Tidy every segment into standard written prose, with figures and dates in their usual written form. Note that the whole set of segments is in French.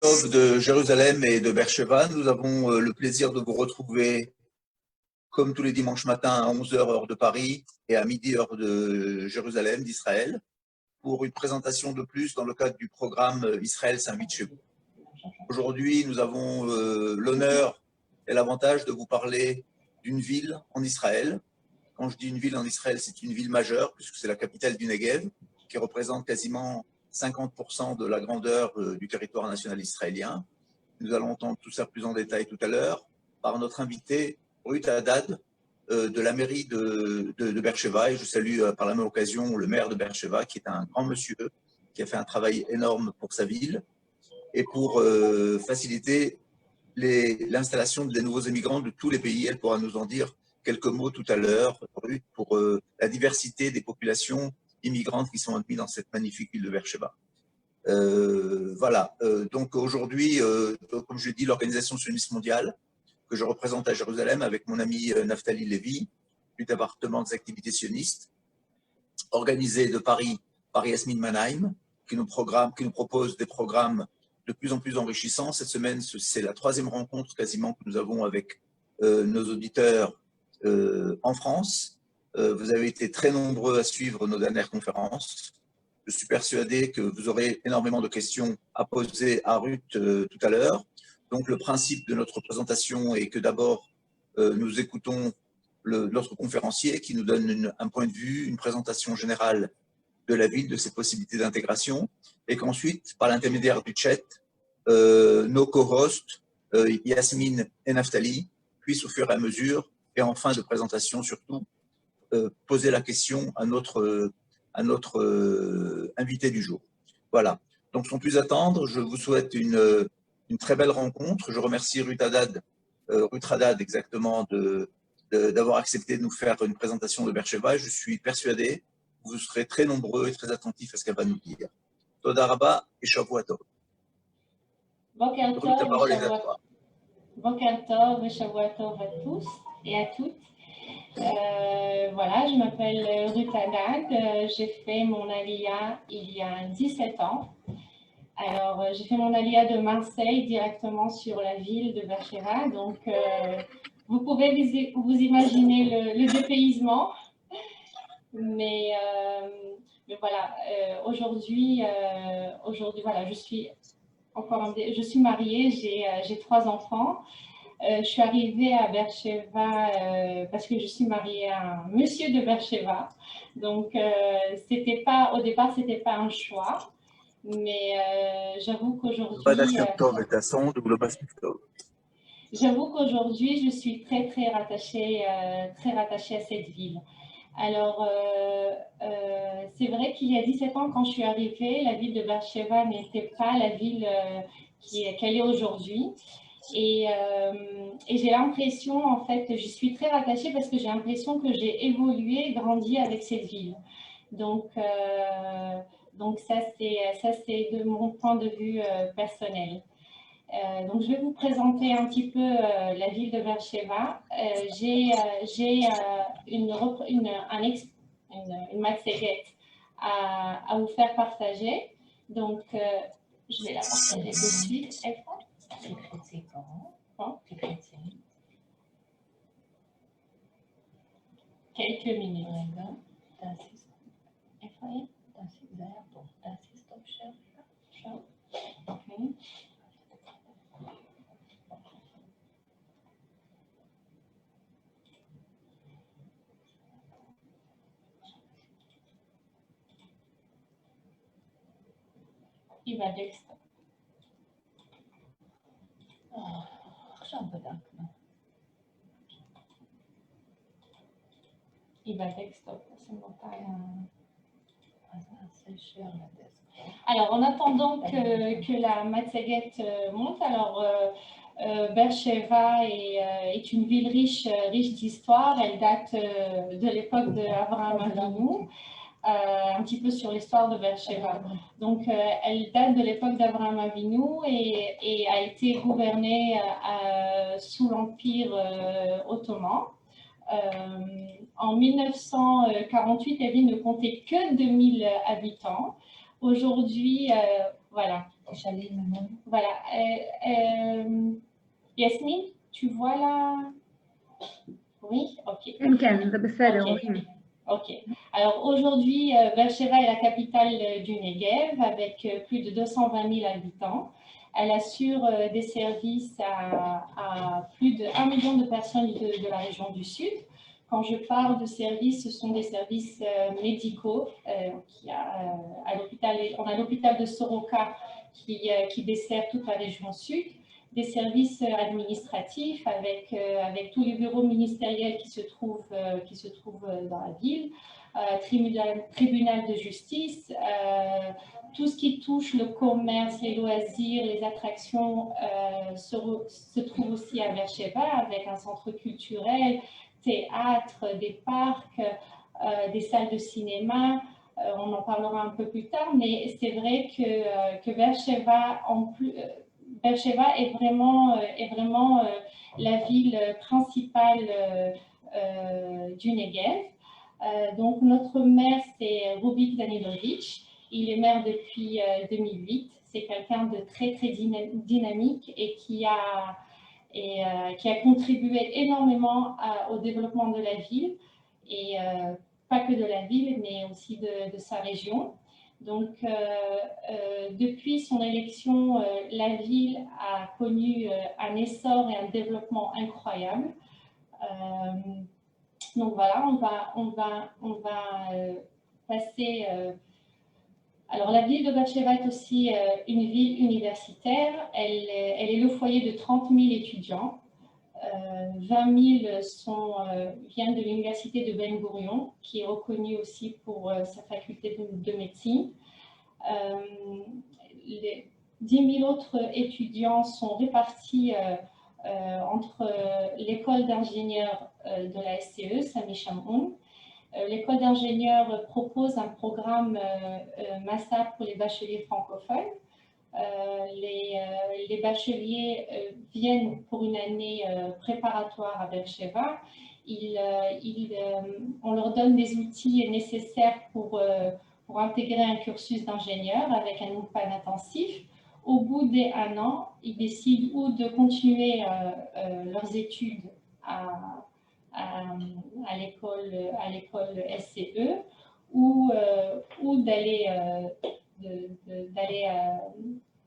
De Jérusalem et de Beersheba, nous avons le plaisir de vous retrouver comme tous les dimanches matins à 11 h heure de Paris et à midi heure de Jérusalem, d'Israël, pour une présentation de plus dans le cadre du programme Israël s'invite chez vous. Aujourd'hui, nous avons l'honneur et l'avantage de vous parler d'une ville en Israël. Quand je dis une ville en Israël, c'est une ville majeure, puisque c'est la capitale du Negev, qui représente quasiment 50% de la grandeur du territoire national israélien. Nous allons entendre tout ça plus en détail tout à l'heure par notre invité, Ruth Haddad, de la mairie de Beersheba. Et je salue par la même occasion le maire de Beersheba, qui est un grand monsieur, qui a fait un travail énorme pour sa ville et pour faciliter l'installation des nouveaux immigrants de tous les pays. Elle pourra nous en dire quelques mots tout à l'heure, Ruth, pour la diversité des populations immigrantes qui sont admises dans cette magnifique ville de Beersheba. Voilà, donc aujourd'hui, comme je l'ai dit, l'Organisation sioniste mondiale, que je représente à Jérusalem avec mon ami Naftali Lévy, du département des activités sionistes, organisé de Paris par Yasmine Mannheim, qui nous propose des programmes de plus en plus enrichissants. Cette semaine, c'est la 3e rencontre quasiment que nous avons avec nos auditeurs en France. Vous avez été très nombreux à suivre nos dernières conférences. Je suis persuadé que vous aurez énormément de questions à poser à Ruth tout à l'heure. Donc, le principe de notre présentation est que d'abord, nous écoutons notre conférencier qui nous donne un point de vue, une présentation générale de la ville, de ses possibilités d'intégration, et qu'ensuite, par l'intermédiaire du chat, nos co-hosts, Yasmine et Naftali, puissent au fur et à mesure, et en fin de présentation surtout, poser la question à notre invité du jour. Voilà. Donc, sans plus attendre, je vous souhaite une très belle rencontre. Je remercie Ruth Haddad exactement, d'avoir accepté de nous faire une présentation de Beersheba. Je suis persuadé que vous serez très nombreux et très attentifs à ce qu'elle va nous dire. Toda Rabba et Shavua Tov. Ruth, la parole est à toi. Boker Tov et Shavua Tov à tous et à toutes. Voilà, je m'appelle Ruth Haddad, j'ai fait mon Aliyah il y a 17 ans. Alors, j'ai fait mon Aliyah de Marseille directement sur la ville de Beersheba, donc vous pouvez vous imaginer le dépaysement, mais voilà, aujourd'hui, voilà, je suis mariée, j'ai 3 enfants. Je suis arrivée à Beersheba parce que je suis mariée à un monsieur de Beersheba. Donc, au départ, ce n'était pas un choix. Mais j'avoue qu'aujourd'hui, je suis très rattachée à cette ville. Alors, c'est vrai qu'il y a 17 ans, quand je suis arrivée, la ville de Beersheba n'était pas la ville qu'elle est aujourd'hui. Et j'ai l'impression, en fait, je suis très rattachée parce que j'ai l'impression que j'ai évolué, grandi avec cette ville. Donc ça, c'est de mon point de vue personnel. Donc, je vais vous présenter un petit peu la ville de Beersheba. J'ai une matseguette à vous faire partager. Donc, je vais la partager tout de suite. Quelques minutes. Il va desktop. Il va desktop. Alors, en attendant que la matseguette monte, alors Beersheba est une ville riche d'histoire. Elle date de l'époque d'Abraham Avinu. Un petit peu sur l'histoire de Beersheba. Donc, elle date de l'époque d'Abraham Avinu et a été gouvernée sous l'Empire ottoman. En 1948, la ville ne comptait que 2000 habitants. Aujourd'hui, Voilà. Voilà. Yasmine, tu vois là? Oui, ok. Ok. Alors aujourd'hui, Beersheva est la capitale du Negev avec plus de 220 000 habitants. Elle assure des services à plus de 1 million de personnes de la région du Sud. Quand je parle de services, ce sont des services médicaux. On a l'hôpital de Soroka qui dessert toute la région Sud. Des services administratifs avec tous les bureaux ministériels qui se trouvent dans la ville, tribunal de justice, tout ce qui touche le commerce, les loisirs, les attractions se trouve aussi à Beersheva avec un centre culturel, théâtre, des parcs, des salles de cinéma. On en parlera un peu plus tard, mais c'est vrai que Beersheva, Beersheva est vraiment la ville principale du Negev. Donc, notre maire, c'est Rubik Danilovic. Il est maire depuis 2008. C'est quelqu'un de très, très dynamique et qui a contribué énormément au développement de la ville. Et pas que de la ville, mais aussi de sa région. Donc, depuis son élection, la ville a connu un essor et un développement incroyable. Donc voilà, on va passer. Alors, la ville de Beersheva est aussi une ville universitaire. Elle est le foyer de 30 000 étudiants. 20 000 viennent de l'université de Ben Gurion, qui est reconnue aussi pour sa faculté de médecine. 10 000 autres étudiants sont répartis entre l'école d'ingénieurs de la SCE, Sami Shamoun. L'école d'ingénieurs propose un programme Massa pour les bacheliers francophones. Les bacheliers viennent pour une année préparatoire à Beersheva. On leur donne des outils nécessaires pour intégrer un cursus d'ingénieur avec un UPAN intensif. Au bout des 1 an, ils décident ou de continuer leurs études à l'école SCE ou d'aller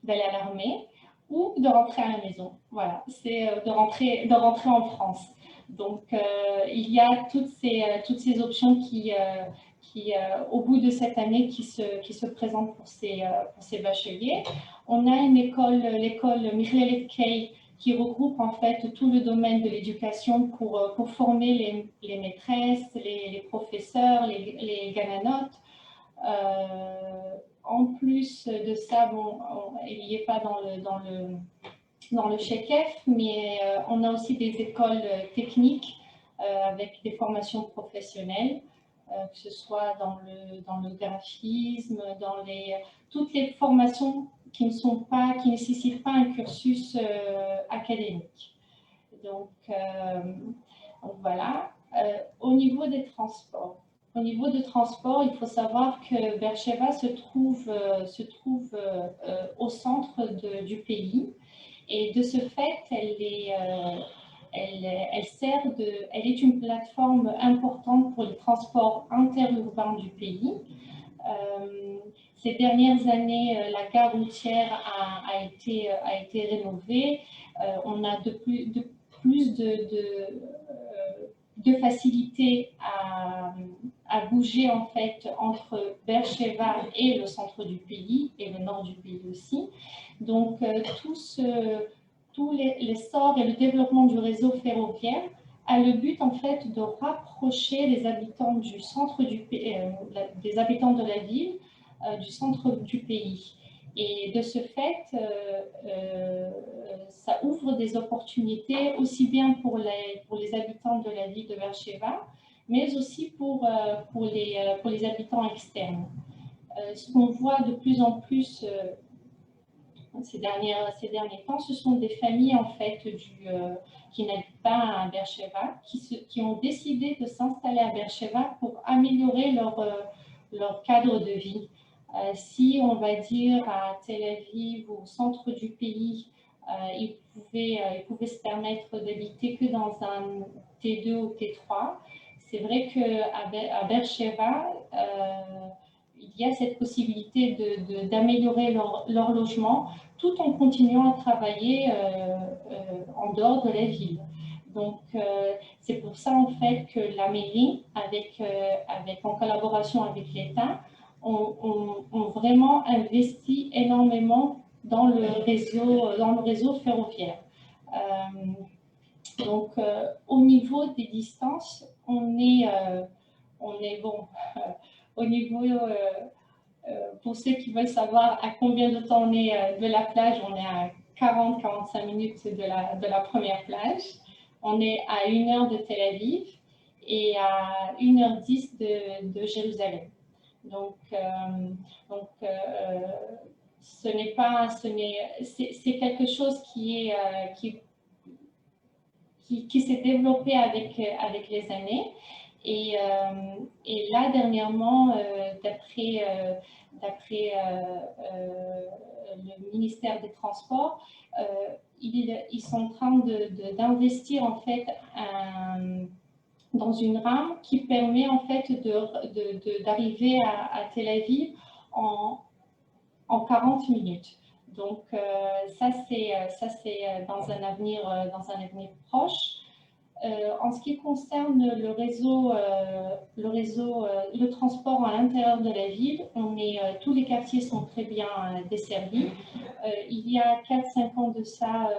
à l'armée ou de rentrer à la maison. Voilà, c'est de rentrer en France. Donc, il y a toutes ces options qui au bout de cette année, qui se présentent pour ces bacheliers. On a l'école Michlelet Kei, qui regroupe en fait tout le domaine de l'éducation pour former les maîtresses, les professeurs, les gananotes. En plus de ça, bon, il n'y est pas dans le Shekef, mais on a aussi des écoles techniques avec des formations professionnelles, que ce soit dans le graphisme, toutes les formations qui ne nécessitent pas un cursus académique. Donc voilà. Au niveau des transports. Au niveau de transport, il faut savoir que Beersheva se trouve au centre du pays. Et de ce fait, elle est une plateforme importante pour les transports interurbains du pays. Ces dernières années, la gare routière a été rénovée. On a de plus de facilité à bouger en fait entre Beersheva et le centre du pays et le nord du pays aussi. Donc tout l'essor et le développement du réseau ferroviaire a le but en fait de rapprocher les habitants du centre des habitants de la ville du centre du pays. Et de ce fait, ça ouvre des opportunités aussi bien pour les habitants de la ville de Beersheva, mais aussi pour les habitants externes. Ce qu'on voit de plus en plus ces derniers temps, ce sont des familles en fait qui n'habitent pas à Beersheva, qui ont décidé de s'installer à Beersheva pour améliorer leur cadre de vie. Si, on va dire, à Tel Aviv, au centre du pays, ils pouvaient se permettre d'habiter que dans un T2 ou T3, c'est vrai qu'à Beersheba, il y a cette possibilité d'améliorer leur logement tout en continuant à travailler en dehors de la ville. Donc, c'est pour ça, en fait, que la mairie, en collaboration avec l'État, ont vraiment investi énormément dans le réseau ferroviaire. Donc, au niveau des distances, on est bon. Au niveau, pour ceux qui veulent savoir à combien de temps on est de la plage, on est à 40-45 minutes de la première plage. On est à 1 heure de Tel Aviv et à 1h10 de Jérusalem. Donc, c'est quelque chose qui s'est développé avec les années. Et là, dernièrement, d'après le ministère des Transports, ils sont en train d'investir en fait dans une rame qui permet en fait d'arriver à Tel Aviv en 40 minutes. Donc ça c'est dans un avenir proche. En ce qui concerne le transport à l'intérieur de la ville, tous les quartiers sont très bien desservis. Il y a 4-5 ans de ça,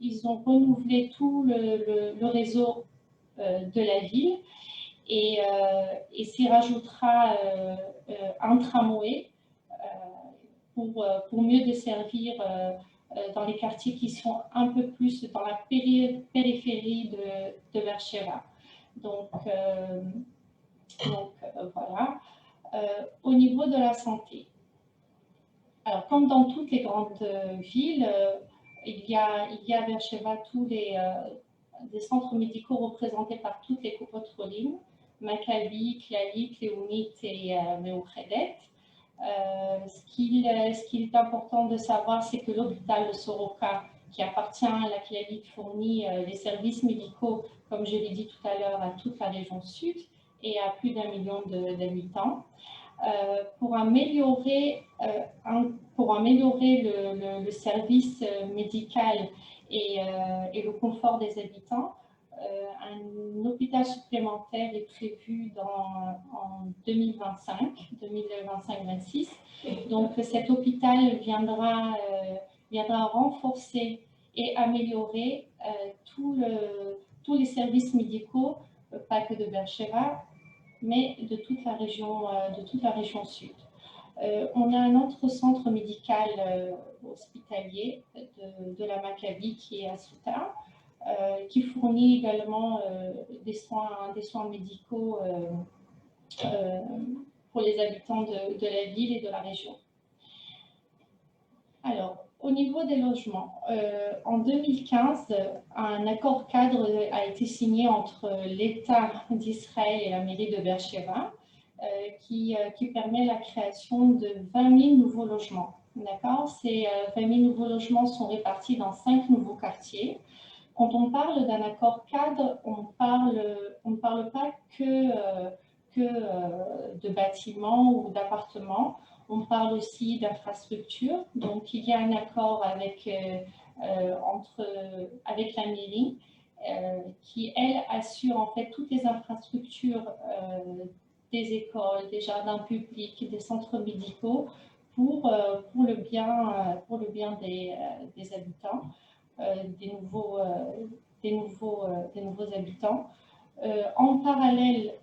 ils ont renouvelé tout le réseau de la ville et s'y rajoutera un tramway pour mieux desservir dans les quartiers qui sont un peu plus dans la périphérie de Beersheba. Donc voilà. Au niveau de la santé, alors comme dans toutes les grandes villes, il y a à Beersheba des centres médicaux représentés par toutes les Coupotes-Cholim, Maccabi, Clalit, Léonit et Meouchedet. Ce qu'il est important de savoir, c'est que l'hôpital de Soroka, qui appartient à la Clalit, fournit les services médicaux, comme je l'ai dit tout à l'heure, à toute la région sud et à plus d'1 million d'habitants. Pour améliorer le service médical et le confort des habitants, un hôpital supplémentaire est prévu en 2025-26. Donc cet hôpital viendra renforcer et améliorer tous les services médicaux, pas que de Beersheba, mais de toute la région sud. On a un autre centre médical hospitalier de la Maccabi qui est à Souta, qui fournit également des soins médicaux pour les habitants de la ville et de la région. Alors, au niveau des logements, en 2015, un accord cadre a été signé entre l'État d'Israël et la mairie de Beersheba qui permet la création de 20 000 nouveaux logements. D'accord ? Ces 20 000 nouveaux logements sont répartis dans 5 nouveaux quartiers. Quand on parle d'un accord cadre, on ne parle pas que de bâtiments ou d'appartements, on parle aussi d'infrastructures. Donc, il y a un accord avec la mairie qui, elle, assure en fait toutes les infrastructures des écoles, des jardins publics, des centres médicaux pour le bien des habitants. Des nouveaux habitants. En parallèle,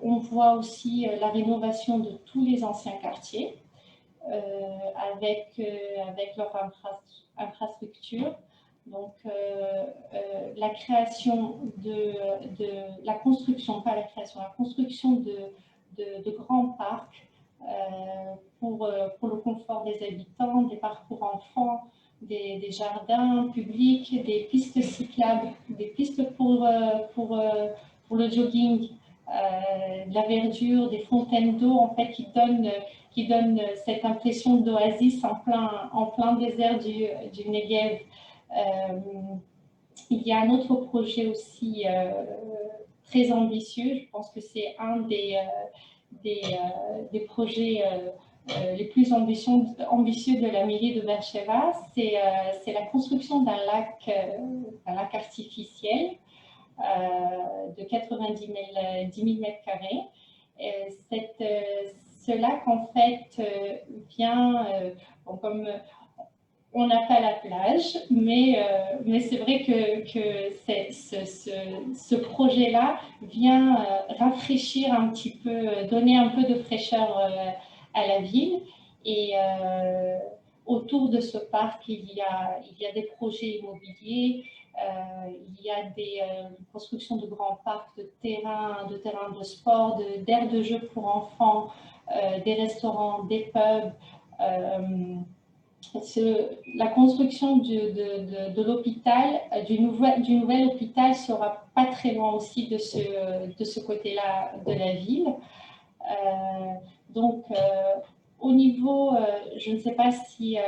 on voit aussi la rénovation de tous les anciens quartiers avec leur infrastructure. Donc, la création la construction de grands parcs pour le confort des habitants, des parcours enfants, des jardins publics, des pistes cyclables, des pistes pour le jogging, de la verdure, des fontaines d'eau en fait qui qui donne cette impression d'oasis en plein désert du Negev. Il y a un autre projet aussi très ambitieux. Je pense que c'est un des projets les plus ambitieux de la mairie de Beersheva. C'est la construction d'un lac artificiel de 90 000 mètres carrés. Ce lac, en fait, vient, comme on n'a pas la plage, mais c'est vrai que ce projet-là vient rafraîchir un petit peu, donner un peu de fraîcheur à la ville. Et autour de ce parc, il y a des projets immobiliers, il y a des constructions de grands parcs, de terrains de sport, d'aires de jeu pour enfants, des restaurants, des pubs. La construction de l'hôpital, du nouvel hôpital sera pas très loin aussi de ce côté-là de la ville. Donc, au niveau, je ne sais pas si,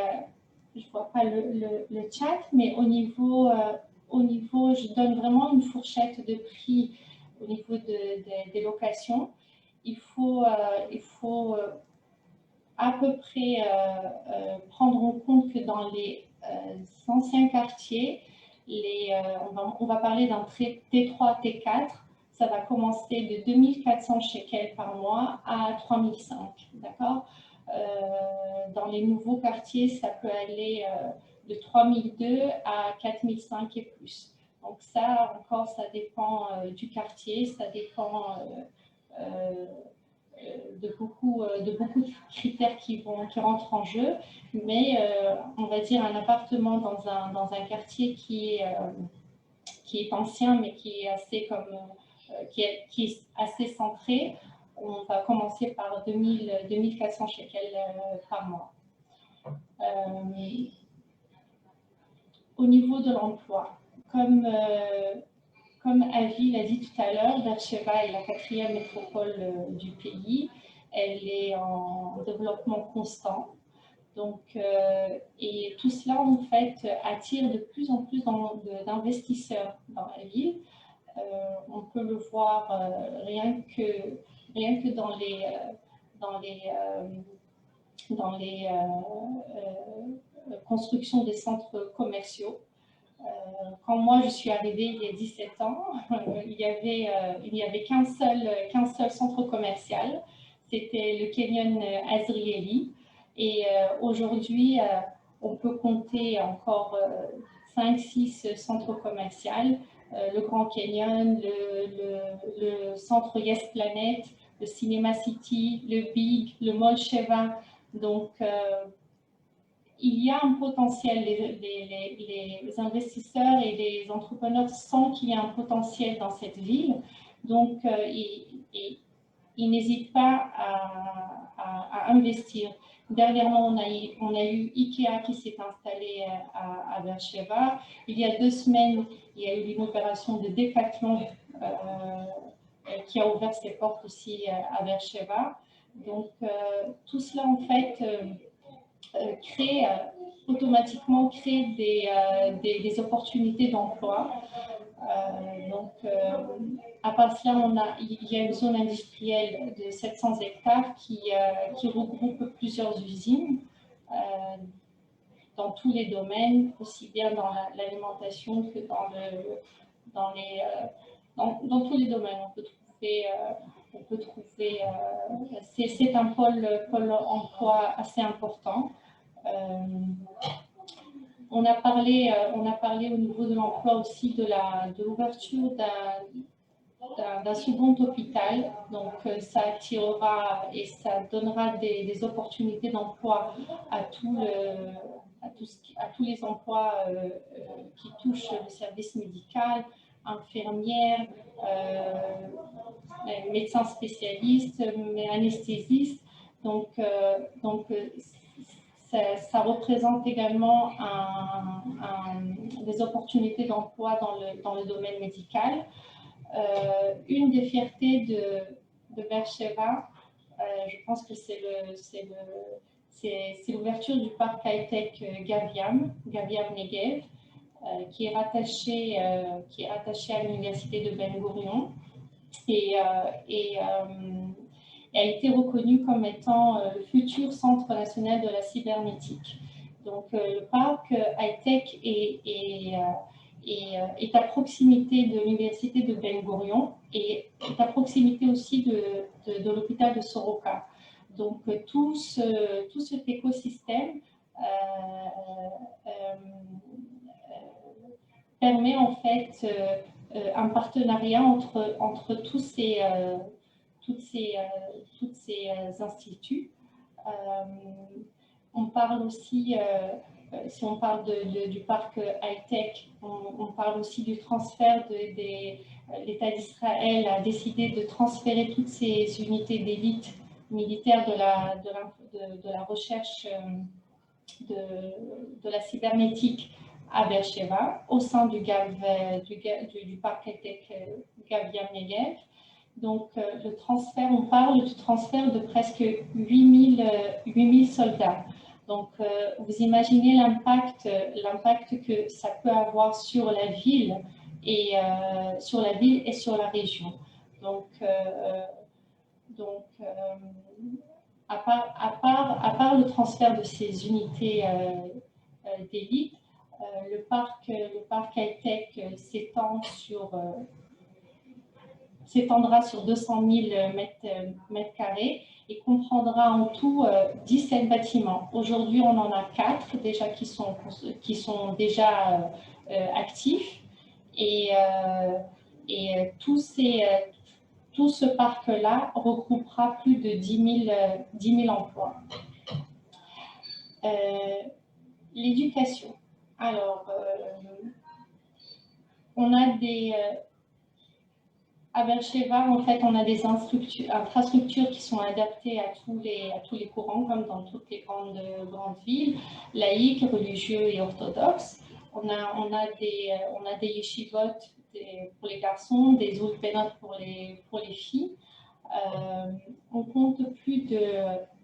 je ne vois pas le chat, mais au niveau, je donne vraiment une fourchette de prix au niveau des locations. Il faut à peu près prendre en compte que dans les anciens quartiers, on va parler d'un T3, T4, ça va commencer de 2400 shekels par mois à 3005, d'accord. Dans les nouveaux quartiers, ça peut aller de 3002 à 4005 et plus. Donc ça, encore, ça dépend du quartier, ça dépend de beaucoup de critères qui rentrent en jeu, mais on va dire un appartement dans un quartier qui est ancien, mais qui est assez qui est assez centré, on va commencer par 2400 shekels par mois. Au niveau de l'emploi, comme Avi l'a dit tout à l'heure, Beersheva est la 4e métropole du pays. Elle est en développement constant. Donc, et tout cela, en fait, attire de plus en plus d'investisseurs dans la ville. On peut le voir rien que dans les constructions des centres commerciaux. Quand moi je suis arrivée il y a 17 ans, il n'y avait qu'un seul centre commercial, c'était le Canyon Azrieli. Et aujourd'hui, on peut compter encore 5-6 centres commerciaux, le Grand Canyon, le centre Yes Planet, le Cinema City, le Big, le Mall Sheva. Donc, il y a un potentiel, les investisseurs et les entrepreneurs sentent qu'il y a un potentiel dans cette ville, donc ils n'hésitent pas à investir. Dernièrement, on a eu IKEA qui s'est installé à Beersheva. Il y a 2 semaines, il y a eu l'inauguration de Decathlon qui a ouvert ses portes aussi à Beersheva. Donc, tout cela, en fait, automatiquement créer des opportunités d'emploi. Donc, à part cela, il y a une zone industrielle de 700 hectares qui regroupe plusieurs usines dans tous les domaines, aussi bien dans l'alimentation que dans tous les domaines. On peut trouver c'est un pôle emploi assez important. On a parlé au niveau de l'emploi aussi de l'ouverture d'un second hôpital. Donc, ça attirera et ça donnera des opportunités d'emploi à tous les emplois qui touchent le service médical, infirmières, médecins spécialistes, anesthésistes. Donc ça représente également des opportunités d'emploi dans le domaine médical. Une des fiertés de Beersheva, je pense que c'est l'ouverture du parc high-tech Gaviam Negev, qui est rattaché à l'université de Ben Gurion et a été reconnu comme étant le futur centre national de la cybernétique. Donc le parc high-tech est à proximité de l'université de Ben Gurion et est à proximité aussi de l'hôpital de Soroka. Donc tout cet écosystème permet en fait un partenariat entre tous ces instituts. On parle aussi, si on parle du parc high-tech, on parle aussi du transfert l'État d'Israël a décidé de transférer toutes ces unités d'élite militaire de la recherche de la cybernétique à Beersheba, au sein du parc high-tech Gaviam Negev. Donc, le transfert, on parle du transfert de presque 8000 soldats. Donc, vous imaginez l'impact que ça peut avoir sur la ville et sur la région. Donc à part le transfert de ces unités d'élite, le parc high-tech s'étendra sur 200 000 mètres carrés et comprendra en tout 17 bâtiments. Aujourd'hui, on en a 4 déjà qui sont déjà actifs et tout ce parc-là regroupera plus de 10 000 emplois. L'éducation. Alors, on a à Beersheba, en fait, on a des infrastructures qui sont adaptées à tous les courants, comme dans toutes les grandes villes, laïques, religieux et orthodoxes. On a des yeshivot pour les garçons, des ulpenot pour les filles. On compte plus de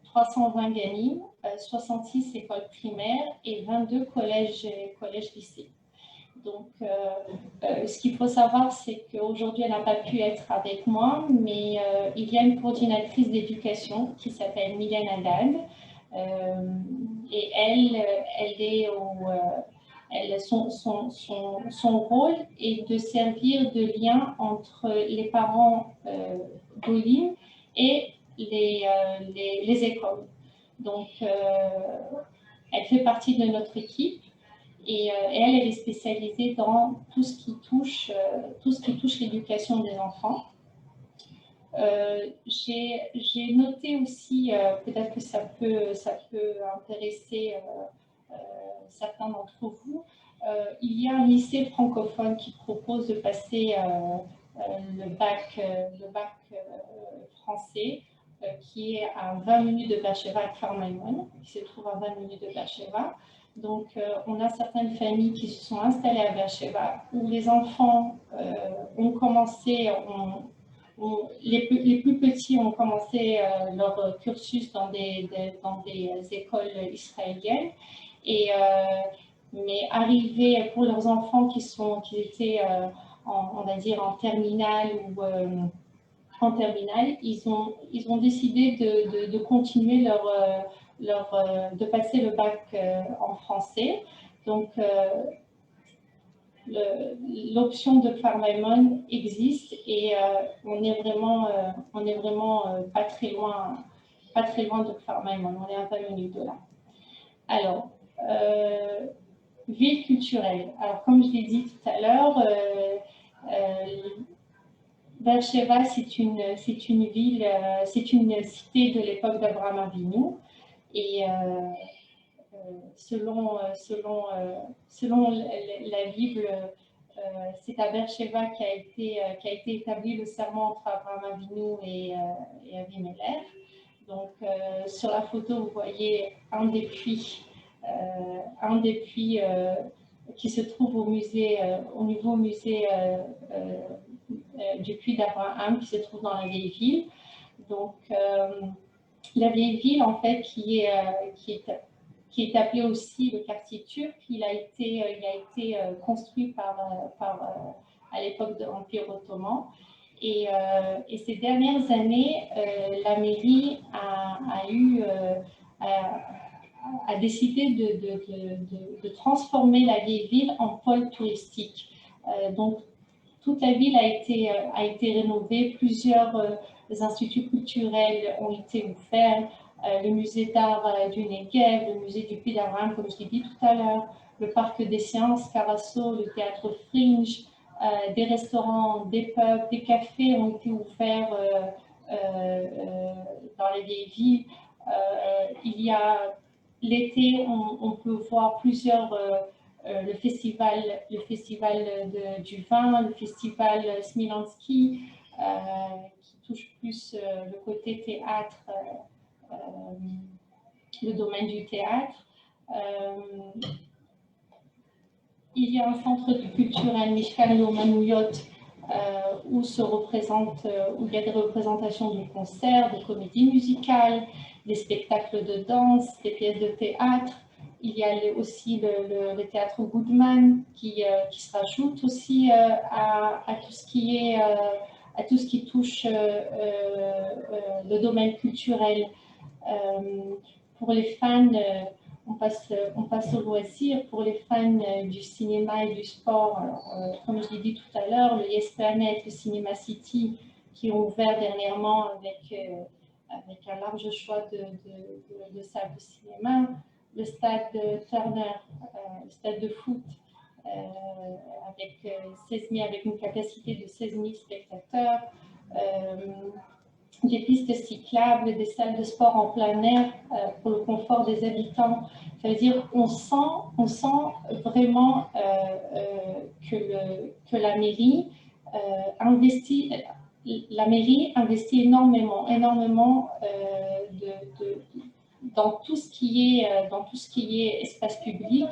320 ganim, 66 écoles primaires et 22 collèges-lycées. Donc, ce qu'il faut savoir, c'est qu'aujourd'hui, elle n'a pas pu être avec moi, mais il y a une coordinatrice d'éducation qui s'appelle Mylène Haddad. Et son rôle est de servir de lien entre les parents d'Olim et les écoles. Donc, elle fait partie de notre équipe. Et elle est spécialisée dans tout ce qui touche l'éducation des enfants. J'ai noté aussi, peut-être que ça peut intéresser certains d'entre vous, il y a un lycée francophone qui propose de passer le bac français, qui est à 20 minutes de Beersheba, à Kfar Maimon, qui se trouve à 20 minutes de Beersheba. Donc, on a certaines familles qui se sont installées à Beersheba, où les enfants ont commencé, les plus petits ont commencé leur cursus dans des écoles israéliennes. Mais arrivé pour leurs enfants qui étaient, on va dire, en terminale ou en terminale, ils ont décidé de continuer de passer le bac en français. Donc, l'option de Kfar Maimon existe et on est vraiment pas très loin de Kfar Maimon. On est à 20 minutes de là. Alors, ville culturelle. Alors, comme je l'ai dit tout à l'heure, Beersheba, c'est une ville, c'est une cité de l'époque d'Abraham Avinu. Et selon la Bible, c'est à Beersheba qu'a été établi le serment entre Abraham Avinu et Avimelech. Donc, sur la photo, vous voyez un des puits qui se trouve au nouveau musée du puits d'Abraham qui se trouve dans la vieille ville. Donc, la vieille ville, en fait, qui est appelé aussi le quartier turc. Il a été construit à l'époque de l'Empire ottoman. Et ces dernières années, la mairie a décidé de transformer la vieille ville en pôle touristique. Donc, toute la ville a été rénovée, plusieurs instituts culturels ont été ouverts, le musée d'art du Negev, le musée du Puy d'Aram, comme je l'ai dit tout à l'heure, le parc des sciences, Carasso, le théâtre Fringe, des restaurants, des pubs, des cafés ont été ouverts dans les vieilles villes. Il y a l'été, on peut voir plusieurs le festival du vin, le festival Smilanski, qui touche plus le côté théâtre, le domaine du théâtre. Il y a un centre culturel, Mishkan Lomanuyot, où il y a des représentations de concerts, de comédies musicales, des spectacles de danse, des pièces de théâtre. Il y a aussi le théâtre Goodman qui se rajoute aussi à tout ce qui touche le domaine culturel. Pour les fans, on passe au loisir. Pour les fans du cinéma et du sport, comme je l'ai dit tout à l'heure, le Yes Planet, le Cinema City, qui ont ouvert dernièrement avec un large choix de salles de cinéma, le stade Turner, le stade de foot, avec une capacité de 16 000 spectateurs, des pistes cyclables, des salles de sport en plein air pour le confort des habitants. Ça veut dire qu'on sent vraiment que la mairie investit énormément dans tout ce qui est espace public,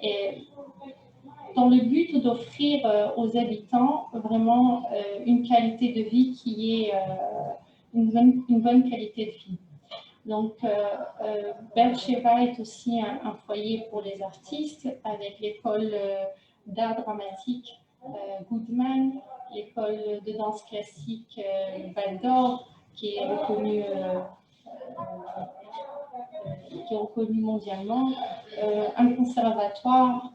et dans le but d'offrir aux habitants vraiment une qualité de vie qui est une bonne qualité de vie. Donc, Be'er-Sheva est aussi un foyer pour les artistes, avec l'école d'art dramatique Goodman, l'école de danse classique Val d'Or, qui est reconnue mondialement, un conservatoire.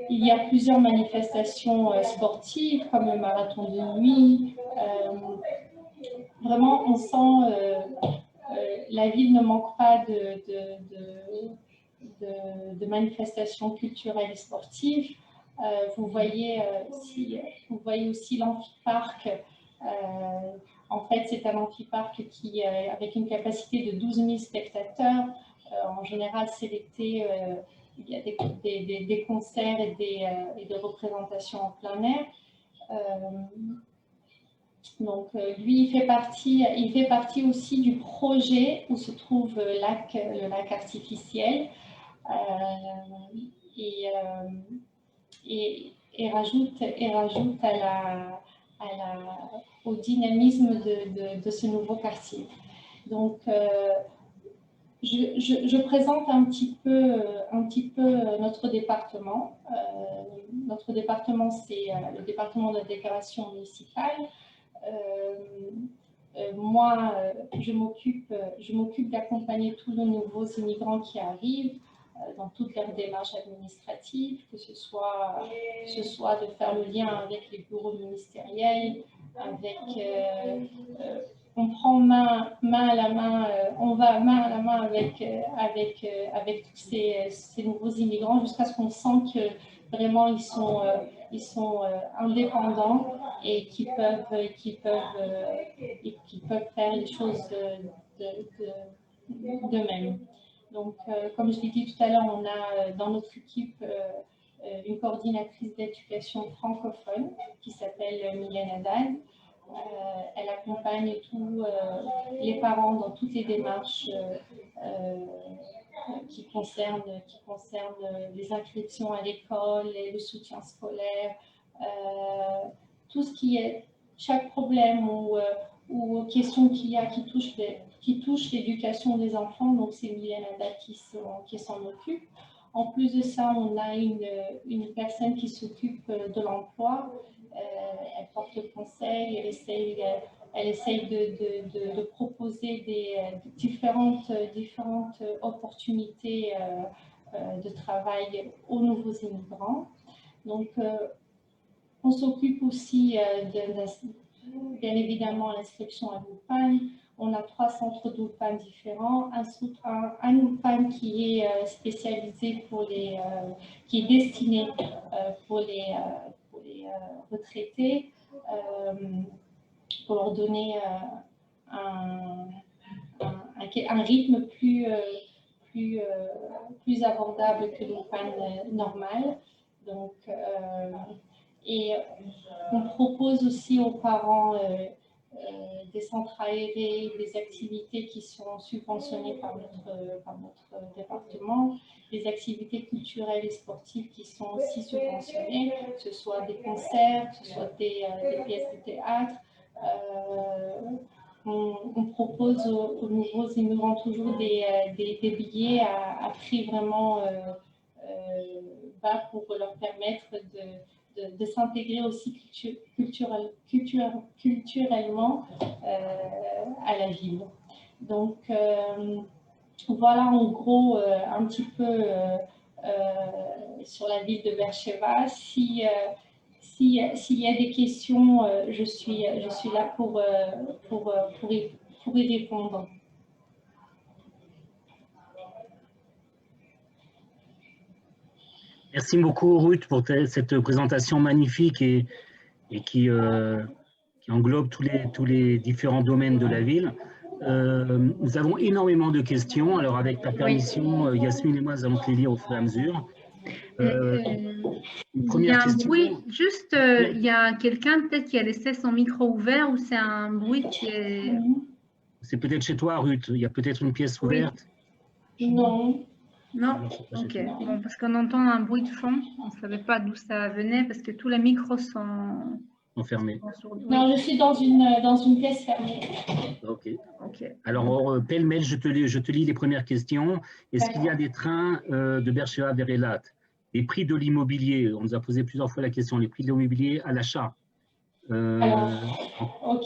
Il y a plusieurs manifestations sportives, comme le marathon de nuit. Vraiment, on sent la ville ne manque pas de manifestations culturelles et sportives. Vous voyez aussi l'amphiparc. En fait, c'est un amphiparc avec une capacité de 12 000 spectateurs. En général, c'est l'été, il y a des concerts et des représentations en plein air. Donc, lui, il fait partie aussi du projet où se trouve le lac artificiel, et rajoute au dynamisme de ce nouveau quartier. Donc, je présente un petit peu notre département. Notre département, c'est le département de la déclaration municipale. Moi, je m'occupe d'accompagner tous les nouveaux immigrants qui arrivent dans toutes leurs démarches administratives, que ce soit de faire le lien avec les bureaux ministériels, on prend main à la main, on va main à la main avec tous ces nouveaux immigrants jusqu'à ce qu'on sente que vraiment ils sont indépendants et qui peuvent faire les choses d'eux-mêmes. Donc, comme je l'ai dit tout à l'heure, on a dans notre équipe une coordinatrice d'éducation francophone qui s'appelle Mylène Haddad. Elle accompagne tous les parents dans toutes les démarches qui concernent les inscriptions à l'école et le soutien scolaire, tout ce qui est chaque problème ou aux questions qu'il y a qui touchent l'éducation des enfants. Donc, c'est Mylène Haddad qui s'en occupe. En plus de ça, on a une personne qui s'occupe de l'emploi. Elle porte le conseil, elle essaye de proposer des différentes opportunités de travail aux nouveaux immigrants. Donc, on s'occupe aussi bien évidemment l'inscription à l'UPAN. On a 3 centres d'UPAN différents. Un UPAN qui est spécialisé qui est destiné pour les retraités, pour leur donner un rythme plus abordable que l'UPAN normal. Donc, et on propose aussi aux parents des centres aérés, des activités qui sont subventionnées par notre département, des activités culturelles et sportives qui sont aussi subventionnées, que ce soit des concerts, que ce soit des pièces de théâtre. On propose aux nouveaux immigrants toujours des billets à prix vraiment bas pour leur permettre de s'intégrer aussi culturellement à la ville. Donc, voilà en gros un petit peu sur la ville de Beersheba. S'il y a des questions, je suis là pour y répondre. Merci beaucoup Ruth pour cette présentation magnifique et qui englobe tous les différents domaines de la ville. Nous avons énormément de questions. Alors avec ta permission, Yasmine et moi, nous allons te les lire au fur et à mesure. Il y a un bruit, juste il y a quelqu'un peut-être qui a laissé son micro ouvert ou c'est un bruit qui est… C'est peut-être chez toi Ruth, il y a peut-être une pièce ouverte. Non. Non, ok. Bon, parce qu'on entend un bruit de fond, on ne savait pas d'où ça venait parce que tous les micros sont fermés. Non, je suis dans une pièce fermée. Ok. Alors, pêle-mêle, je te lis les premières questions. Est-ce qu'il y a des trains de Beersheba vers Eilat? Les prix de l'immobilier, on nous a posé plusieurs fois la question, les prix de l'immobilier à l'achat. Ok.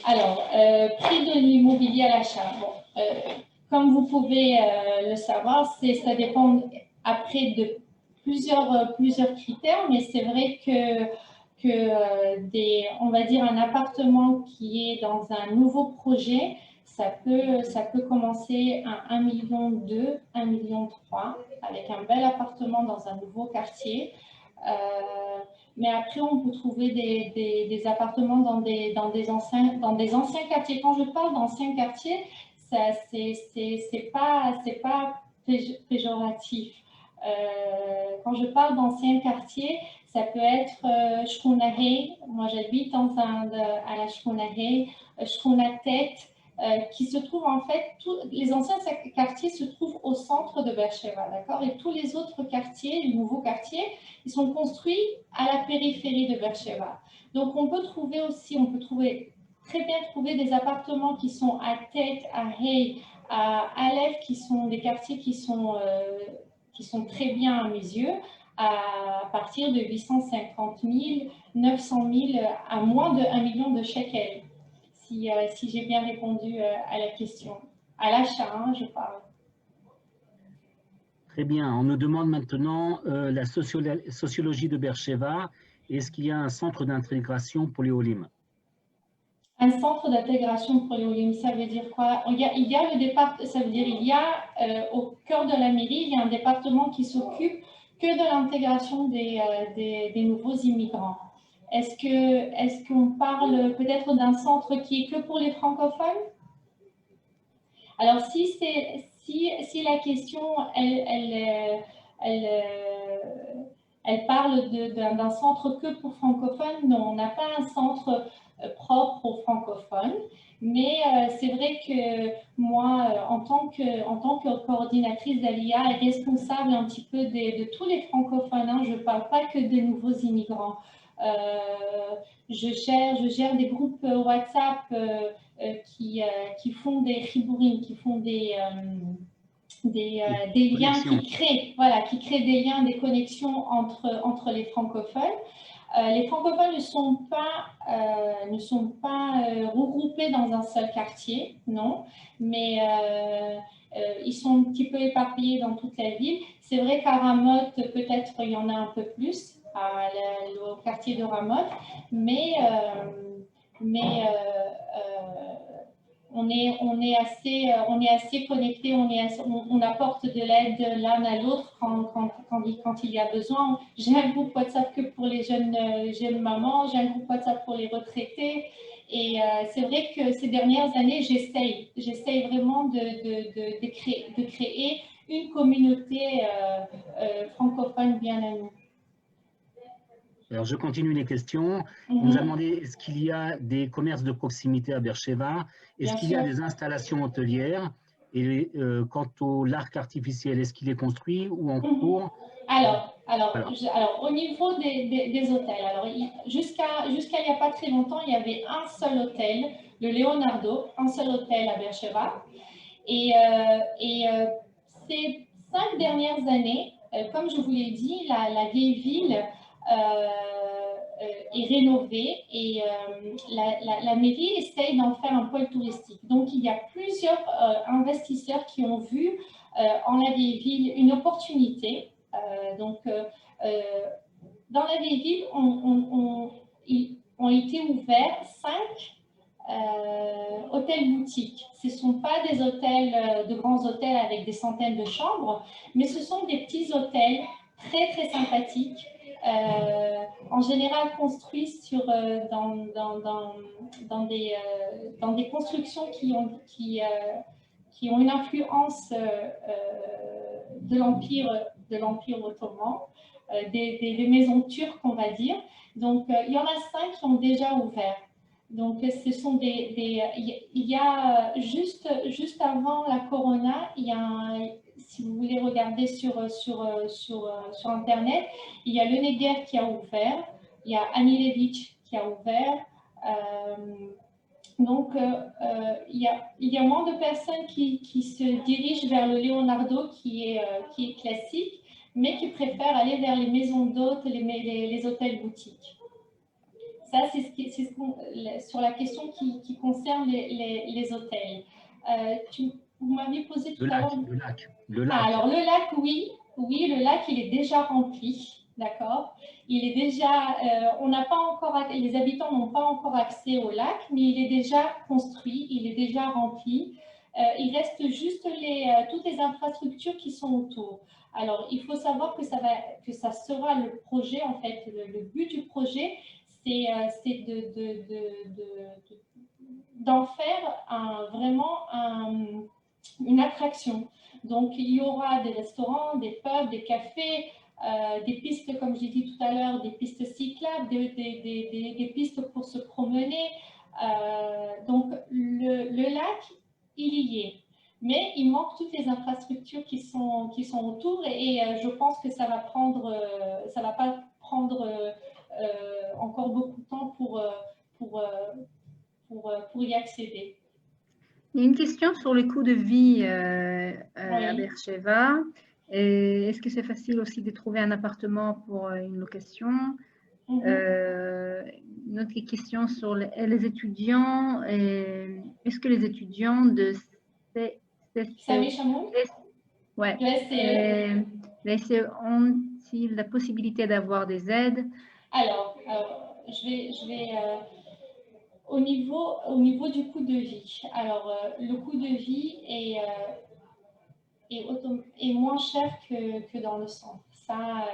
Alors, prix de l'immobilier à l'achat. Bon, comme vous pouvez le savoir, ça dépend après de plusieurs critères, mais c'est vrai que on va dire un appartement qui est dans un nouveau projet, ça peut commencer à 1,2 million, 1,3 million, avec un bel appartement dans un nouveau quartier. Mais après, on peut trouver des appartements dans des anciens quartiers. Quand je parle d'anciens quartiers, c'est pas péjoratif. Quand je parle d'anciens quartiers, ça peut être Shkuna Hay. Moi, j'habite à la Shkuna Hay, Shkuna Tet, qui se trouve en fait, les anciens quartiers se trouvent au centre de Beersheba, d'accord? Et tous les autres quartiers, les nouveaux quartiers, ils sont construits à la périphérie de Beersheba. Donc, on peut très bien trouver des appartements qui sont à Tet, à Hay, à Aleph, qui sont des quartiers qui sont très bien à mes yeux, à partir de 850 000, 900 000, à moins de 1 million de shekels, si j'ai bien répondu à la question. À l'achat, hein, je parle. Très bien. On nous demande maintenant la sociologie de Beersheba. Est-ce qu'il y a un centre d'intégration pour les Olim? Un centre d'intégration pour les Olim, ça veut dire quoi? Il y a le département, ça veut dire au cœur de la mairie, il y a un département qui s'occupe que de l'intégration des nouveaux immigrants. Est-ce qu'on parle peut-être d'un centre qui est que pour les francophones? Alors, si la question, elle parle d'un centre que pour francophones, non, on n'a pas un centre propre aux francophones, mais c'est vrai que moi, en tant que coordinatrice d'Alia et responsable un petit peu de tous les francophones, hein, je ne parle pas que des nouveaux immigrants. Je gère des groupes WhatsApp qui font des chibourim, qui font des liens, qui créent des liens, des connexions entre les francophones. Les francophones ne sont pas regroupés dans un seul quartier, non, mais ils sont un petit peu éparpillés dans toute la ville. C'est vrai qu'à Ramoth, peut-être il y en a un peu plus, au quartier de Ramoth, mais on est assez connectés, on apporte de l'aide l'un à l'autre quand il y a besoin. J'ai un groupe WhatsApp que pour les jeunes mamans, j'ai un groupe WhatsApp pour les retraités. Et c'est vrai que ces dernières années, j'essaye vraiment de créer une communauté francophone bien à nous. Alors, je continue les questions. On nous a demandé, est-ce qu'il y a des commerces de proximité à Beersheva? Est-ce qu'il y a des installations hôtelières? Et quant au l'arc artificiel, est-ce qu'il est construit ou en cours? Alors, au niveau des hôtels, jusqu'à il n'y a pas très longtemps, il y avait un seul hôtel, le Leonardo, un seul hôtel à Beersheva. Et ces 5 dernières années, comme je vous l'ai dit, la vieille ville est rénovée et la mairie essaye d'en faire un pôle touristique. Donc, il y a plusieurs investisseurs qui ont vu en la vieille ville une opportunité. Dans la vieille ville, ont été ouverts 5 hôtels boutiques. Ce ne sont pas des hôtels, de grands hôtels avec des centaines de chambres, mais ce sont des petits hôtels très très sympathiques, en général construits dans des constructions qui ont une influence de l'Empire ottoman, des maisons turques, on va dire. Donc, il y en a 5 qui ont déjà ouvert. Donc, ce sont il y a juste avant la Corona, si vous voulez regarder sur Internet, il y a le Neger qui a ouvert, il y a Anilevich qui a ouvert. Donc, il y a moins de personnes qui se dirigent vers le Leonardo qui est classique, mais qui préfèrent aller vers les maisons d'hôtes, les hôtels boutiques. Ça, c'est sur la question qui concerne les hôtels. Vous m'aviez posé tout à l'heure. Le lac. Alors, le lac, oui. Oui, le lac, il est déjà rempli. D'accord. Il est déjà. On n'a pas encore. Les habitants n'ont pas encore accès au lac, mais il est déjà construit. Il est déjà rempli. Il reste juste toutes les infrastructures qui sont autour. Alors, il faut savoir que ça sera le projet, en fait, le but du projet, c'est d'en faire vraiment une attraction. Donc, il y aura des restaurants, des pubs, des cafés, des pistes, comme j'ai dit tout à l'heure, des pistes cyclables, des pistes pour se promener. Donc, le lac, il y est. Mais il manque toutes les infrastructures qui sont autour et je pense que ça va pas prendre encore beaucoup de temps pour y accéder. Il y a une question sur le coût de vie à Beersheva. Est-ce que c'est facile aussi de trouver un appartement pour une location? Une autre question sur les étudiants. Est-ce que les étudiants de ont-ils la possibilité d'avoir des aides? Alors, je vais au niveau du coût de vie. Alors, le coût de vie est moins cher que dans le centre. Ça,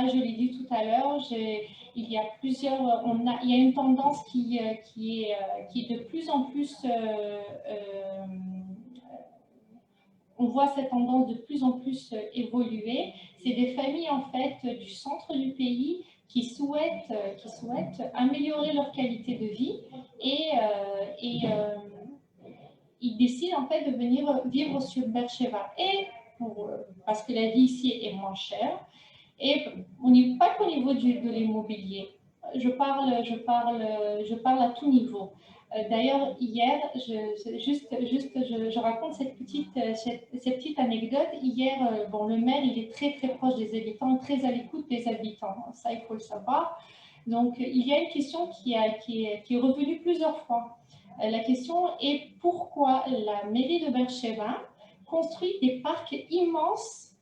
je l'ai dit tout à l'heure. Il y a une tendance qui est de plus en plus. On voit cette tendance de plus en plus évoluer. C'est des familles en fait du centre du pays qui souhaitent améliorer leur qualité de vie et ils décident en fait de venir vivre sur Beersheva parce que la vie ici est moins chère et pas qu'au niveau de l'immobilier. je parle à tout niveau. D'ailleurs, hier, je raconte cette petite anecdote. Hier, bon, le maire, il est très, très proche des habitants, très à l'écoute des habitants. Ça, il faut le savoir. Donc, il y a une question qui est revenue plusieurs fois. La question est pourquoi la mairie de Beersheba construit des parcs immenses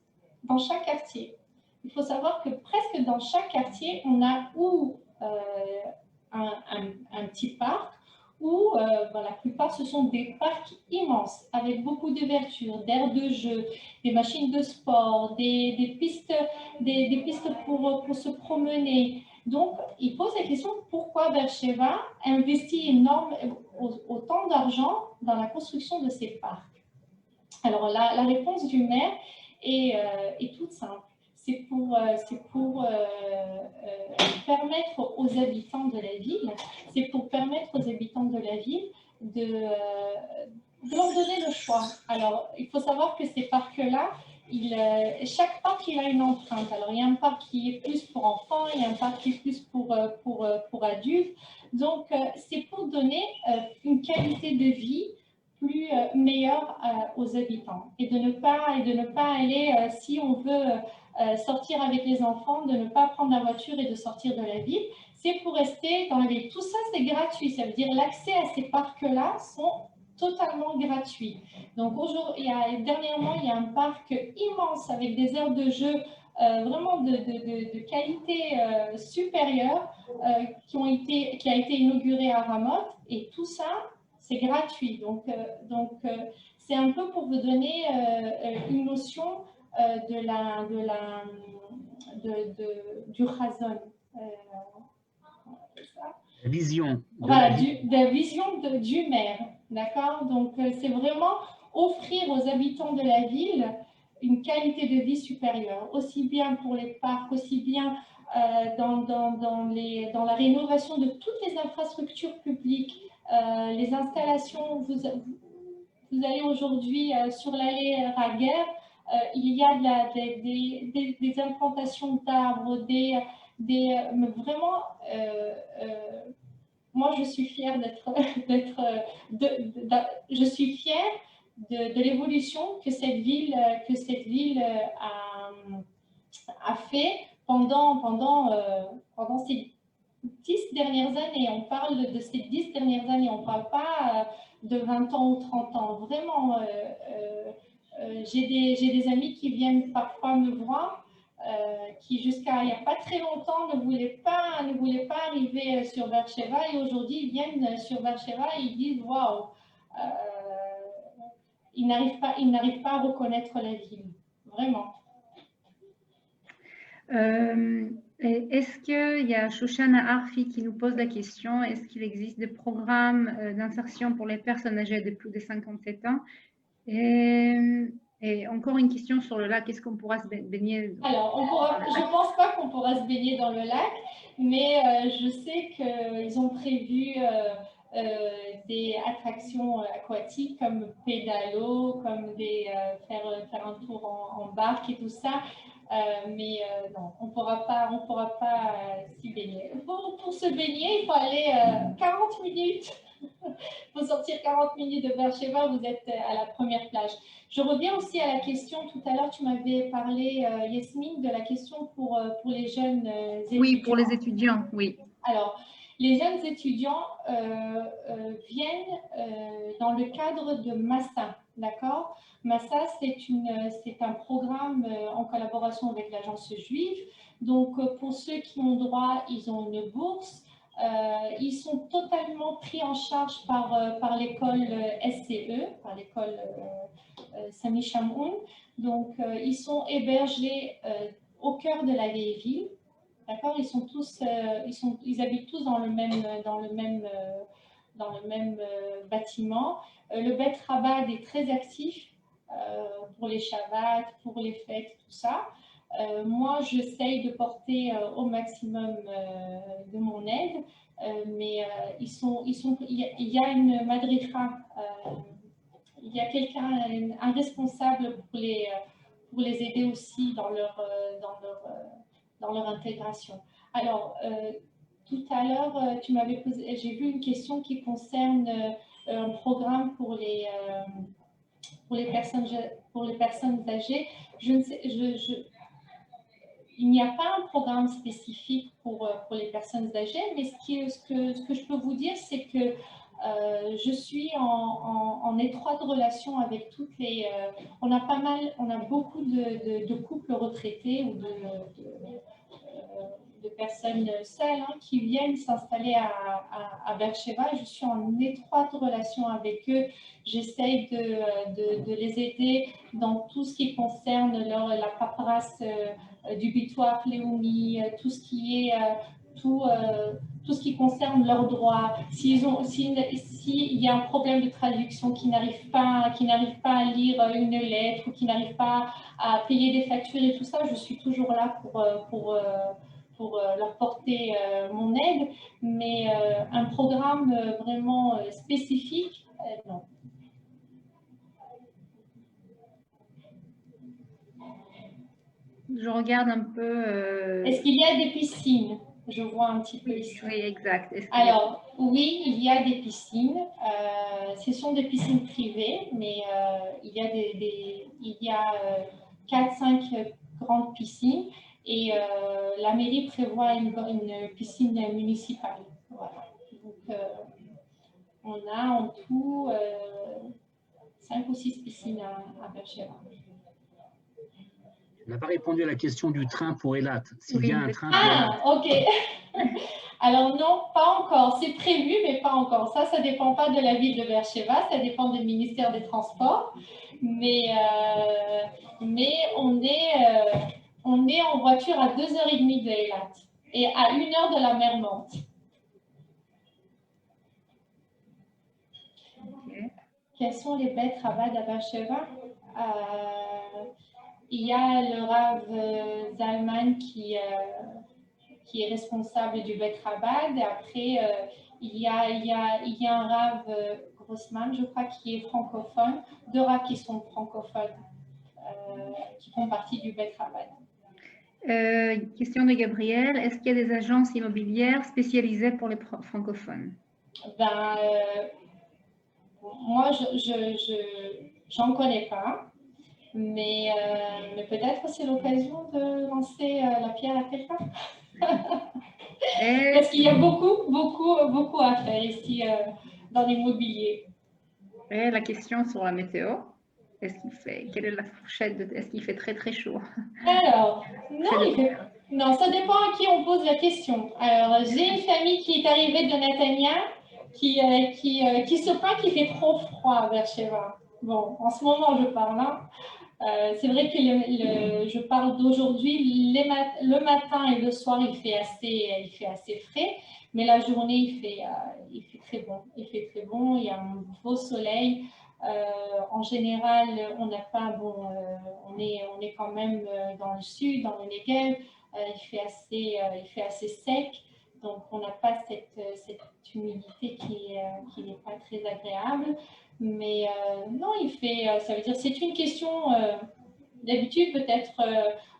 dans chaque quartier. Il faut savoir que presque dans chaque quartier, on a ou un petit parc, ou la plupart, ce sont des parcs immenses, avec beaucoup d'ouverture, d'aires de jeu, des machines de sport, des pistes pour se promener. Donc, il pose la question pourquoi Beersheba investit autant d'argent dans la construction de ces parcs. Alors, la réponse du maire est toute simple. C'est pour permettre aux habitants de la ville, de leur donner le choix. Alors, il faut savoir que ces parcs-là, chaque parc, il a une empreinte. Alors, il y a un parc qui est plus pour enfants, il y a un parc qui est plus pour adultes. Donc, c'est pour donner une qualité de vie meilleure aux habitants et de ne pas aller, si on veut sortir avec les enfants, de ne pas prendre la voiture et de sortir de la ville. C'est pour rester dans la ville. Tout ça, c'est gratuit. Ça veut dire l'accès à ces parcs-là sont totalement gratuits. Donc, dernièrement, il y a un parc immense avec des aires de jeu vraiment de qualité supérieure qui a été inauguré à Ramoth. Et tout ça, c'est gratuit. Donc c'est un peu pour vous donner une notion du Chazon. La vision. Voilà, de la vision du maire. D'accord? Donc, c'est vraiment offrir aux habitants de la ville une qualité de vie supérieure, aussi bien pour les parcs, aussi bien dans la rénovation de toutes les infrastructures publiques, les installations. Vous allez aujourd'hui sur l'allée Raguer, il y a des implantations d'arbres, vraiment, moi je suis fière je suis fière de l'évolution que cette ville a fait pendant ces 10 dernières années. On parle de ces 10 dernières années, on ne parle pas de 20 ans ou 30 ans. Vraiment, j'ai des amis qui viennent parfois me voir, qui jusqu'à il n'y a pas très longtemps ne voulaient pas arriver sur Beersheba, et aujourd'hui ils viennent sur Beersheba et ils disent waouh, ils n'arrivent pas à reconnaître la ville, vraiment. Est-ce qu'il y a Shoshana Arfi qui nous pose la question, est-ce qu'il existe des programmes d'insertion pour les personnes âgées de plus de 57 ans? Et encore une question sur le lac, est-ce qu'on pourra se baigner? Alors, je ne pense pas qu'on pourra se baigner dans le lac, mais je sais qu'ils ont prévu des attractions aquatiques comme pédalo, comme faire un tour en barque et tout ça. Mais non, on ne pourra pas s'y baigner. Pour se baigner, il faut aller 40 minutes. Il faut sortir 40 minutes de Beersheba, vous êtes à la première plage. Je reviens aussi à la question, tout à l'heure, tu m'avais parlé, Yasmine, de la question pour les jeunes étudiants. Oui, pour les étudiants, oui. Alors, les jeunes étudiants viennent dans le cadre de Massa, d'accord? Massa, c'est un programme en collaboration avec l'Agence juive. Donc, pour ceux qui ont droit, ils ont une bourse. Ils sont totalement pris en charge par l'école SCE, par l'école Sami Shamoun. Donc, ils sont hébergés au cœur de la vieille ville. D'accord, ils habitent tous dans le même bâtiment. Le Beth Rabad est très actif pour les Shabbats, pour les fêtes, tout ça. Moi, j'essaye de porter au maximum de mon aide, mais il y a une madricha, il y a quelqu'un, un responsable pour les aider aussi dans leur intégration. Alors, tout à l'heure, j'ai vu une question qui concerne un programme pour les personnes âgées. Je ne sais, il n'y a pas un programme spécifique pour les personnes âgées, mais ce que je peux vous dire, c'est que je suis en étroite relation avec toutes les... on a beaucoup de couples retraités ou de personnes seules qui viennent s'installer à Beersheba. Je suis en étroite relation avec eux. J'essaye de les aider dans tout ce qui concerne la paperasse du bitoire Léonie, tout ce qui est tout ce qui concerne leurs droits. S'il y a un problème de traduction, qui n'arrivent pas à lire une lettre ou qui n'arrivent pas à payer des factures et tout ça, je suis toujours là pour leur porter mon aide, mais un programme vraiment spécifique, non. Je regarde un peu. Est-ce qu'il y a des piscines? Je vois un petit peu ici. Oui, exact. Alors, oui, il y a des piscines. Ce sont des piscines privées, mais il y a 4-5 grandes piscines et la mairie prévoit une piscine municipale. Voilà. Donc, on a en tout 5 ou 6 piscines à Beersheba. On n'a pas répondu à la question du train pour Eilat. S'il y a un train pour Eilat. Ok. Alors non, pas encore. C'est prévu, mais pas encore. Ça dépend pas de la ville de Beersheba, ça dépend du ministère des Transports. Mais on est en voiture à 2h30 de Eilat et à 1 heure de la mer Morte. Okay. Quels sont les bêtes Chabad à Beersheba? Il y a le Rav Zalman qui est responsable du Beth Chabad. Et après, il y a un Rav Grossman, je crois, qui est francophone. 2 Ravs qui sont francophones, qui font partie du Beth Chabad. Question de Gabriel. Est-ce qu'il y a des agences immobilières spécialisées pour les francophones? Moi, j'en connais pas. Mais peut-être c'est l'occasion de lancer la pierre à quelqu'un. Parce qu'il y a beaucoup à faire ici dans l'immobilier. Et la question sur la météo, quelle est la fourchette est-ce qu'il fait très très chaud? Alors, non, ça dépend à qui on pose la question. Alors, j'ai une famille qui est arrivée de Netanya qui se plaint qu'il fait trop froid à Beersheba. Bon, en ce moment, je parle. C'est vrai que je parle d'aujourd'hui, le matin et le soir, il fait assez frais, mais la journée, il fait très bon. Il fait très bon, il y a un beau soleil. En général, on n'a pas, on est quand même dans le sud, dans le Negev, il fait assez sec, donc on n'a pas cette humidité qui n'est pas très agréable. Mais non, ça veut dire, c'est une question d'habitude peut-être.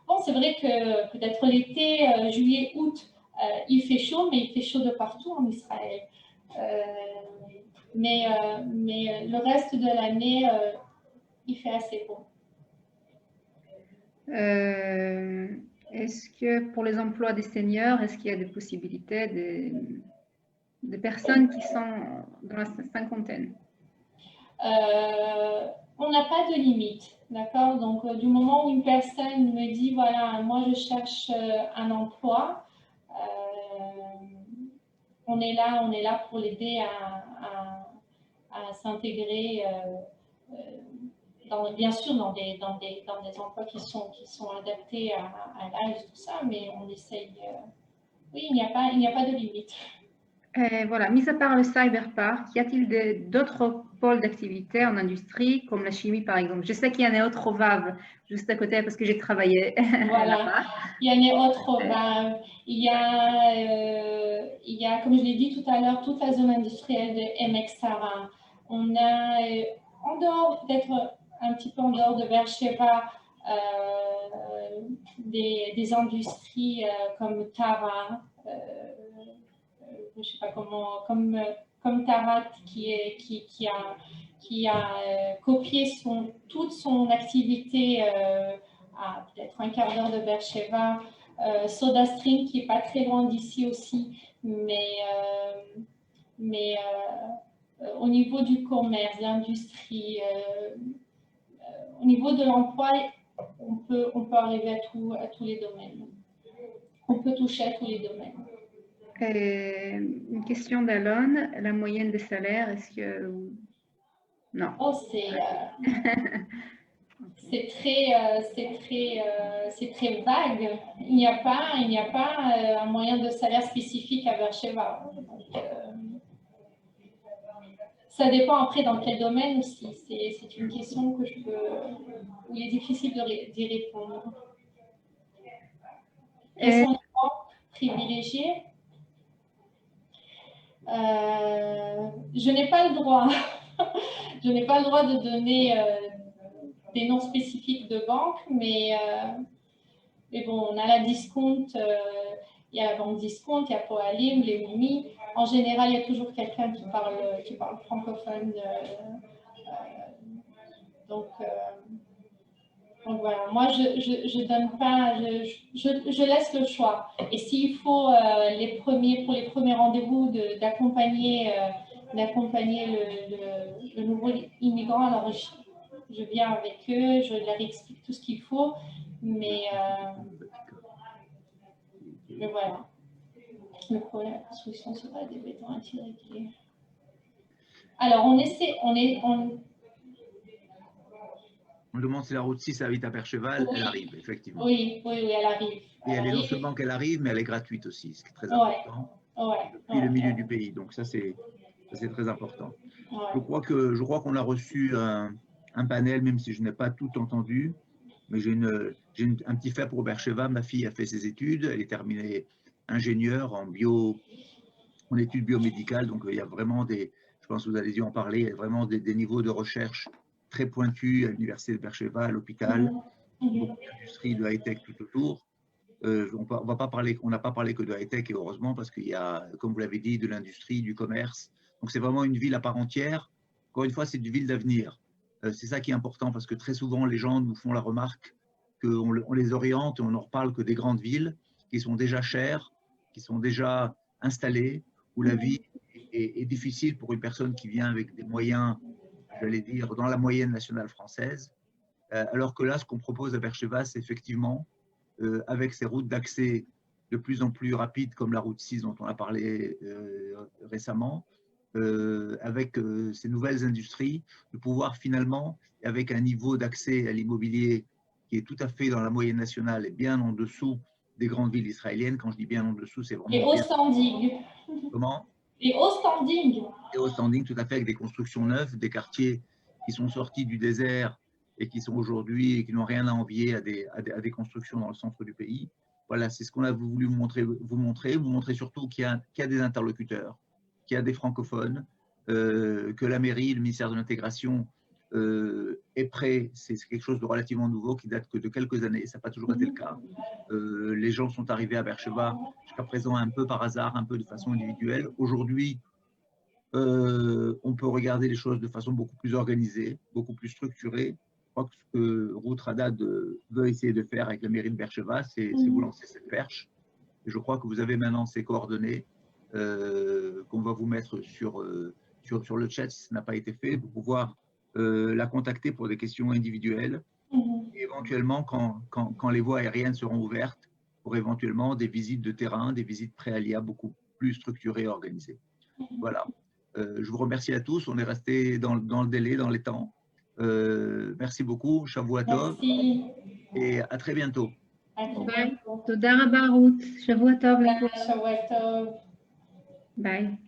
Bon, c'est vrai que peut-être l'été, juillet, août, il fait chaud, mais il fait chaud de partout en Israël. Mais le reste de l'année, il fait assez beau. Est-ce que pour les emplois des seniors, est-ce qu'il y a des possibilités de personnes qui sont dans la cinquantaine? On n'a pas de limite, d'accord? Donc, du moment où une personne me dit, voilà, moi je cherche un emploi, on est là pour l'aider à s'intégrer, bien sûr dans des emplois qui sont adaptés à l'âge, tout ça, mais on essaye. Oui, il n'y a pas de limite. Voilà, mis à part le cyberpark, y a-t-il d'autres pôles d'activité en industrie, comme la chimie par exemple? Je sais qu'il y a Néotrovav juste à côté parce que j'ai travaillé là-bas. Il y a Néotrovav, il y a, comme je l'ai dit tout à l'heure, toute la zone industrielle de Emek Sarah. On a, en dehors, peut-être un petit peu en dehors de Beersheba, des industries comme Tara, je sais pas comment, comme Tarat qui a copié toute son activité à peut-être un quart d'heure de Beersheba, SodaStream qui est pas très loin d'ici aussi, mais au niveau du commerce, de l'industrie, au niveau de l'emploi, on peut arriver à tous les domaines. On peut toucher à tous les domaines. Une question d'Alon, la moyenne des salaires, est-ce que... Non. Oh, c'est très vague. Il n'y a pas un moyen de salaire spécifique à Beersheba. Ça dépend après dans quel domaine aussi. C'est une question où il est difficile d'y répondre. Quels sont les banques privilégiées? Je n'ai pas le droit. Je n'ai pas le droit de donner des noms spécifiques de banques, mais bon, on a la Discount, il y a la banque Discount, il y a Poalim, les Wimi. En général, il y a toujours quelqu'un qui parle francophone. Donc voilà, moi je donne pas, je laisse le choix. Et s'il faut pour les premiers rendez-vous d'accompagner le nouveau immigrant, alors je viens avec eux, je leur explique tout ce qu'il faut, mais voilà. Le problème, la construction sera des bétons anti-réglés. Alors On demande si la route 6 habite à Beersheba, elle arrive, effectivement. Oui, elle arrive. Et elle est non seulement qu'elle arrive, mais elle est gratuite aussi, ce qui est très important. Depuis le milieu du pays, donc ça c'est très important. Je crois qu'on a reçu un panel, même si je n'ai pas tout entendu, mais j'ai un petit fait pour Beersheba. Ma fille a fait ses études, elle est terminée ingénieure en études biomédicales, donc il y a vraiment je pense que vous allez y en parler, il y a vraiment des niveaux de recherche très pointus à l'université de Beersheba, à l'hôpital, beaucoup d'industries de high-tech tout autour. On n'a pas parlé que de high-tech, et heureusement, parce qu'il y a, comme vous l'avez dit, de l'industrie, du commerce. Donc c'est vraiment une ville à part entière. Encore une fois, c'est une ville d'avenir. C'est ça qui est important, parce que très souvent, les gens nous font la remarque qu'on les oriente et on ne reparle que des grandes villes qui sont déjà chères, qui sont déjà installées, où la vie est difficile pour une personne qui vient avec des moyens, j'allais dire, dans la moyenne nationale française. Alors que là, ce qu'on propose à Beersheba, c'est effectivement, avec ces routes d'accès de plus en plus rapides, comme la route 6 dont on a parlé récemment, avec ces nouvelles industries, de pouvoir finalement, avec un niveau d'accès à l'immobilier qui est tout à fait dans la moyenne nationale et bien en dessous des grandes villes israéliennes. Quand je dis bien en dessous, c'est vraiment… Et au standing. Comment? Et au standing. Et au standing, tout à fait, avec des constructions neuves, des quartiers qui sont sortis du désert et qui sont aujourd'hui, qui n'ont rien à envier à des constructions dans le centre du pays. Voilà, c'est ce qu'on a voulu vous montrer surtout qu'il y a des interlocuteurs, qu'il y a des francophones, que la mairie, le ministère de l'Intégration est prêt. C'est quelque chose de relativement nouveau qui date que de quelques années, ça n'a pas toujours été le cas. Les gens sont arrivés à Beersheba jusqu'à présent un peu par hasard, un peu de façon individuelle. Aujourd'hui, on peut regarder les choses de façon beaucoup plus organisée, beaucoup plus structurée. Je crois que ce que Ruth Haddad veut essayer de faire avec la mairie de Beersheba, c'est vous lancer cette perche. Et je crois que vous avez maintenant ces coordonnées qu'on va vous mettre sur le chat si ça n'a pas été fait, pour pouvoir la contacter pour des questions individuelles. Et éventuellement, quand les voies aériennes seront ouvertes, pour éventuellement des visites de terrain, des visites pré-alia beaucoup plus structurées et organisées. Voilà. Je vous remercie à tous. On est resté dans le délai, dans les temps. Merci beaucoup. Shavua Tov. Merci. Et à très bientôt. Toda Rabba Ruth. Shavua Tov. Shavua Tov. Bye.